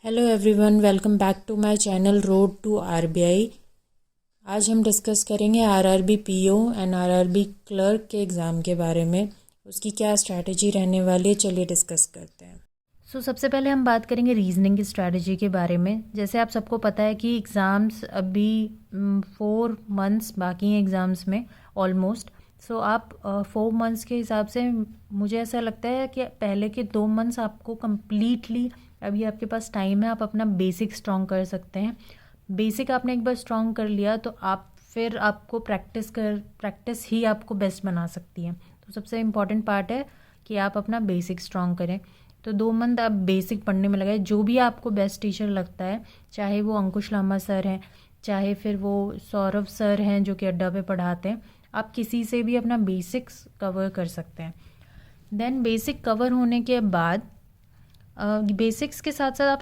Hello everyone, welcome back to my channel road to RBI. आज हम discuss करेंगे RRB PO and RRB clerk के exam के बारे में। उसकी क्या स्ट्रैटेजी रहने वाली है, चलिए डिस्कस करते हैं। सबसे पहले हम बात करेंगे रीजनिंग की स्ट्रैटेजी के बारे में। जैसे आप सबको पता है कि एग्ज़ाम्स अभी 4 मंथ्स बाकी हैं एग्ज़ाम्स में ऑलमोस्ट। आप 4 मंथ्स के हिसाब से मुझे ऐसा लगता है कि पहले के 2 मंथ्स आपको कम्प्लीटली अभी आपके पास टाइम है, आप अपना बेसिक स्ट्रॉन्ग कर सकते हैं। बेसिक आपने एक बार स्ट्रॉन्ग कर लिया तो आप फिर आपको प्रैक्टिस ही आपको बेस्ट बना सकती है। तो सबसे इम्पॉर्टेंट पार्ट है कि आप अपना बेसिक स्ट्रॉन्ग करें। तो 2 मंथ आप बेसिक पढ़ने में लगाए। जो भी आपको बेस्ट टीचर लगता है, चाहे वो अंकुश लामा सर हैं, चाहे फिर वो सौरभ सर हैं जो कि अड्डा पे पढ़ाते हैं, आप किसी से भी अपना बेसिक्स कवर कर सकते हैं। देन बेसिक कवर होने के बाद बेसिक्स के साथ साथ आप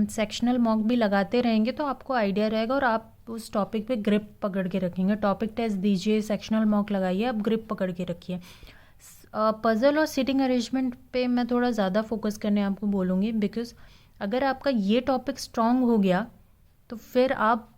सेक्शनल मॉक भी लगाते रहेंगे तो आपको आइडिया रहेगा और आप उस टॉपिक पे ग्रिप पकड़ के रखेंगे। टॉपिक टेस्ट दीजिए, सेक्शनल मॉक लगाइए, आप ग्रिप पकड़ के रखिए। पज़ल और सिटिंग अरेंजमेंट पे मैं थोड़ा ज़्यादा फोकस करने आपको बोलूँगी, बिकॉज़ अगर आपका ये टॉपिक स्ट्रॉन्ग हो गया तो फिर आप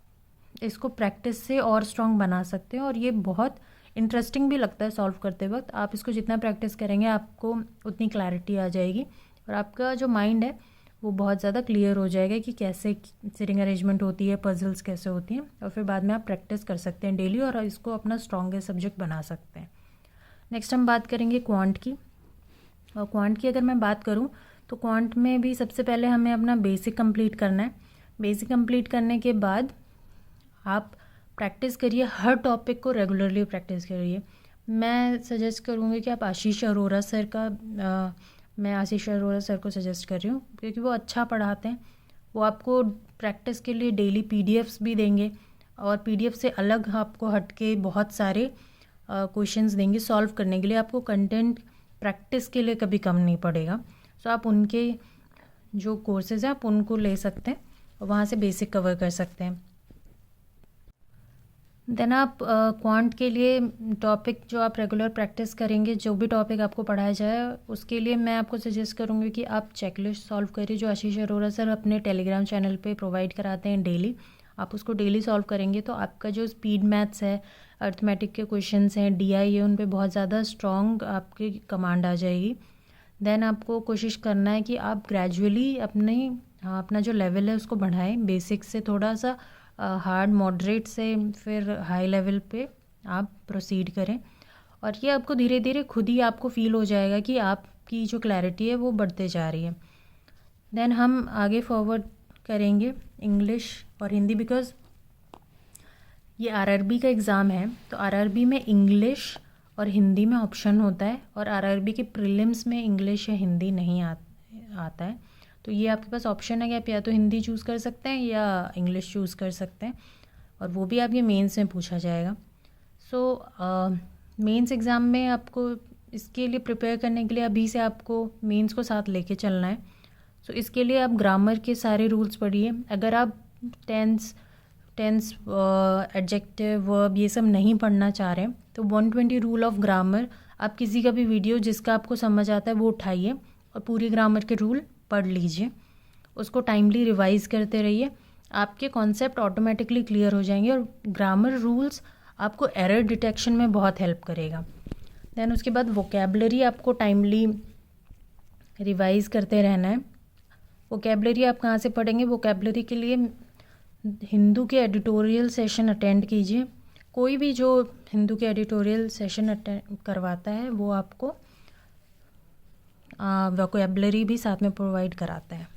इसको प्रैक्टिस से और स्ट्रॉन्ग बना सकते हैं और ये बहुत इंटरेस्टिंग भी लगता है सॉल्व करते वक्त। आप इसको जितना प्रैक्टिस करेंगे आपको उतनी क्लैरिटी आ जाएगी और आपका जो माइंड है वो बहुत ज़्यादा क्लियर हो जाएगा कि कैसे सिटिंग अरेंजमेंट होती है, पजल्स कैसे होती हैं, और फिर बाद में आप प्रैक्टिस कर सकते हैं डेली और इसको अपना स्ट्रॉन्गेस्ट सब्जेक्ट बना सकते हैं। नेक्स्ट हम बात करेंगे क्वांट की। और क्वांट की अगर मैं बात करूं तो क्वांट में भी सबसे पहले हमें अपना बेसिक कंप्लीट करना है। बेसिक कंप्लीट करने के बाद आप प्रैक्टिस करिए, हर टॉपिक को रेगुलरली प्रैक्टिस करिए। मैं सजेस्ट करूँगी कि आप आशीष अरोरा सर का मैं आशीष अरोरा सर को सजेस्ट कर रही हूँ क्योंकि वो अच्छा पढ़ाते हैं। वो आपको प्रैक्टिस के लिए डेली पीडीएफ्स भी देंगे और पीडीएफ से अलग आपको हट के बहुत सारे क्वेश्चंस देंगे सॉल्व करने के लिए। आपको कंटेंट प्रैक्टिस के लिए कभी कम नहीं पड़ेगा। आप उनके जो कोर्सेज हैं आप उनको ले सकते हैं और वहाँ से बेसिक कवर कर सकते हैं। देन आप क्वांट के लिए टॉपिक जो आप रेगुलर प्रैक्टिस करेंगे, जो भी टॉपिक आपको पढ़ाया जाए उसके लिए मैं आपको सजेस्ट करूँगी कि आप चेकलिस्ट सॉल्व करिए जो आशीष अरोरा सर अपने टेलीग्राम चैनल पे प्रोवाइड कराते हैं डेली। आप उसको डेली सॉल्व करेंगे तो आपका जो स्पीड मैथ्स है, अर्थमेटिक के क्वेश्चंस हैं, डीआई है, उन पे बहुत ज़्यादा स्ट्रॉन्ग आपकी कमांड आ जाएगी। देन आपको कोशिश करना है कि आप ग्रेजुअली अपना जो लेवल है उसको बढ़ाएं। बेसिक से थोड़ा सा हार्ड, मॉडरेट से फिर हाई लेवल पे आप प्रोसीड करें और ये आपको धीरे धीरे खुद ही आपको फील हो जाएगा कि आपकी जो क्लैरिटी है वो बढ़ते जा रही है। देन हम आगे फॉरवर्ड करेंगे इंग्लिश और हिंदी, बिकॉज़ ये आरआरबी का एग्ज़ाम है तो आरआरबी में इंग्लिश और हिंदी में ऑप्शन होता है और आरआरबी के प्रीलिम्स में इंग्लिश या हिंदी नहीं आता है। तो ये आपके पास ऑप्शन है कि आप या तो हिंदी चूज़ कर सकते हैं या इंग्लिश चूज़ कर सकते हैं और वो भी आपके मेंस में पूछा जाएगा। मेंस एग्ज़ाम में आपको इसके लिए प्रिपेयर करने के लिए अभी से आपको मेंस को साथ लेके चलना है। इसके लिए आप ग्रामर के सारे रूल्स पढ़िए। अगर आप टेंस एडजेक्टिव, वर्ब ये सब नहीं पढ़ना चाह रहे हैं तो 120 रूल ऑफ ग्रामर, आप किसी का भी वीडियो जिसका आपको समझ आता है वो उठाइए और पूरी ग्रामर के रूल पढ़ लीजिए। उसको टाइमली रिवाइज करते रहिए, आपके कॉन्सेप्ट ऑटोमेटिकली क्लियर हो जाएंगे और ग्रामर रूल्स आपको एरर डिटेक्शन में बहुत हेल्प करेगा। देन उसके बाद वोकेबलरी आपको टाइमली रिवाइज करते रहना है। वोकेबलरी आप कहाँ से पढ़ेंगे? वोकेबलरी के लिए हिंदू के एडिटोरियल सेशन अटेंड कीजिए। कोई भी जो हिंदू के एडिटोरियल सेशन अटेंड करवाता है वो आपको वोकेबलरी भी साथ में प्रोवाइड कराता है।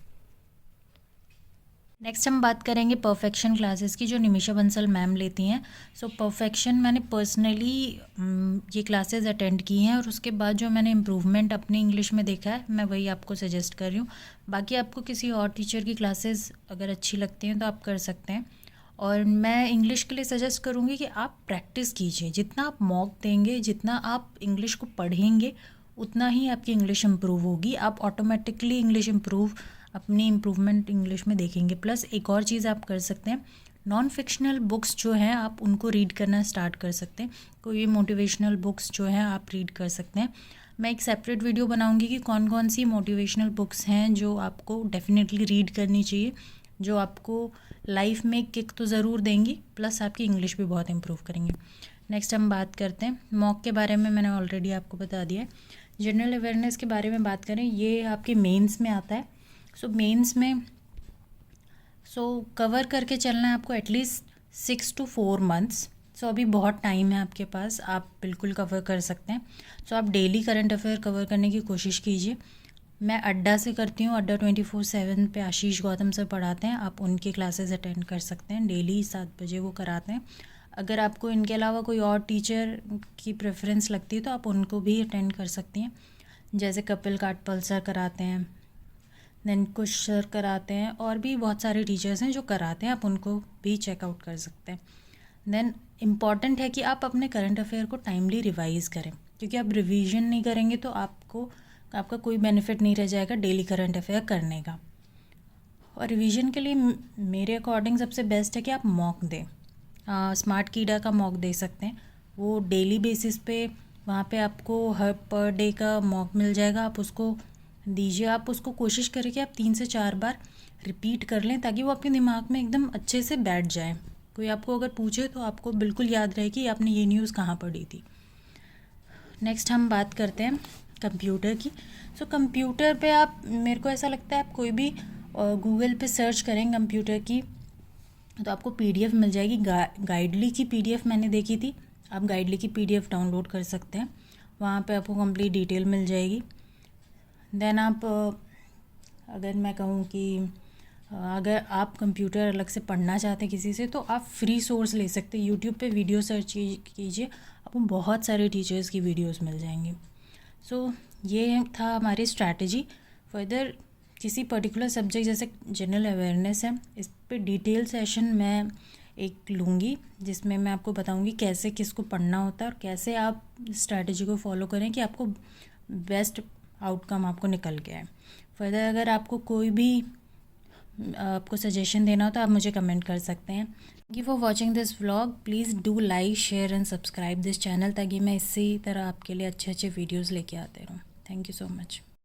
नेक्स्ट हम बात करेंगे परफेक्शन क्लासेस की जो निमिषा बंसल मैम लेती हैं। परफेक्शन मैंने पर्सनली ये क्लासेस अटेंड की हैं और उसके बाद जो मैंने इम्प्रूवमेंट अपनी इंग्लिश में देखा है मैं वही आपको सजेस्ट कर रही हूँ। बाकी आपको किसी और टीचर की क्लासेस अगर अच्छी लगती हैं तो आप कर सकते हैं। और मैं इंग्लिश के लिए सजेस्ट करूँगी कि आप प्रैक्टिस कीजिए। जितना आप मॉक देंगे, जितना आप इंग्लिश को पढ़ेंगे, उतना ही आपकी इंग्लिश इम्प्रूव होगी। आप ऑटोमेटिकली इंग्लिश अपनी इम्प्रूवमेंट इंग्लिश में देखेंगे। प्लस एक और चीज़ आप कर सकते हैं, नॉन फिक्शनल बुक्स जो हैं आप उनको रीड करना स्टार्ट कर सकते हैं। कोई भी मोटिवेशनल बुक्स जो हैं आप रीड कर सकते हैं। मैं एक सेपरेट वीडियो बनाऊंगी कि कौन कौन सी मोटिवेशनल बुक्स हैं जो आपको डेफिनेटली रीड करनी चाहिए, जो आपको लाइफ में किक तो ज़रूर देंगी, प्लस आपकी इंग्लिश भी बहुत इम्प्रूव करेंगी। नेक्स्ट हम बात करते हैं मॉक के बारे में। मैंने ऑलरेडी आपको बता दिया है। जनरल अवेयरनेस के बारे में बात करें, ये आपके मेंस में आता है। सो मेंस में कवर करके चलना है आपको एटलीस्ट 6 to 4 months। सो अभी बहुत टाइम है आपके पास, आप बिल्कुल कवर कर सकते हैं। सो आप डेली करंट अफेयर कवर करने की कोशिश कीजिए। मैं अड्डा से करती हूँ, अड्डा 24/7 पे आशीष गौतम सर पढ़ाते हैं, आप उनके क्लासेस अटेंड कर सकते हैं। डेली 7 बजे वो कराते हैं। अगर आपको इनके अलावा कोई और टीचर की प्रेफरेंस लगती है तो आप उनको भी अटेंड कर सकती हैं। जैसे कपिल काटपल सर कराते हैं, देन कुछ सर कराते हैं, और भी बहुत सारे टीचर्स हैं जो कराते हैं, आप उनको भी चेकआउट कर सकते हैं। देन इम्पॉर्टेंट है कि आप अपने करंट अफेयर को टाइमली रिवाइज़ करें, क्योंकि आप रिवीजन नहीं करेंगे तो आपका कोई बेनिफिट नहीं रह जाएगा डेली करंट अफेयर करने का। और रिवीजन के लिए मेरे अकॉर्डिंग सबसे बेस्ट है कि आप मॉक दें। स्मार्ट कीडा का मॉक दे सकते हैं, वो डेली बेसिस पे वहाँ पे आपको हर पर डे का मॉक मिल जाएगा, आप उसको दीजिए। आप उसको कोशिश करें कि आप 3 से 4 बार रिपीट कर लें, ताकि वो आपके दिमाग में एकदम अच्छे से बैठ जाए। कोई आपको अगर पूछे तो आपको बिल्कुल याद रहे कि आपने ये न्यूज़ कहाँ पढ़ी थी। नेक्स्ट हम बात करते हैं कंप्यूटर की। कंप्यूटर पे आप, मेरे को ऐसा लगता है आप कोई भी गूगल पे सर्च करें कंप्यूटर की तो आपको PDF मिल जाएगी। गाइडली की PDF मैंने देखी थी, आप गाइडली की PDF डाउनलोड कर सकते हैं, वहाँ पे आपको कंप्लीट डिटेल मिल जाएगी। देन आप अगर मैं कहूँ कि अगर आप कंप्यूटर अलग से पढ़ना चाहते हैं किसी से, तो आप फ्री सोर्स ले सकते हैं। यूट्यूब पे वीडियो सर्च कीजिए, आपको बहुत सारे टीचर्स की वीडियोस मिल जाएंगी। ये था हमारी स्ट्रैटेजी। फर्दर किसी पर्टिकुलर सब्जेक्ट जैसे जनरल अवेयरनेस है, इस पे डिटेल सेशन मैं एक लूँगी, जिसमें मैं आपको बताऊँगी कैसे किसको पढ़ना होता है और कैसे आप स्ट्रैटेजी को फॉलो करें कि आपको बेस्ट आउटकम आपको निकल के आए। फर्दर अगर आपको कोई भी आपको सजेशन देना हो तो आप मुझे कमेंट कर सकते हैं। Thank you for watching this vlog. Please do like, share and subscribe this channel, ताकि मैं इसी तरह आपके लिए अच्छे अच्छे वीडियोज़ लेके आते रहूँ। Thank you so much.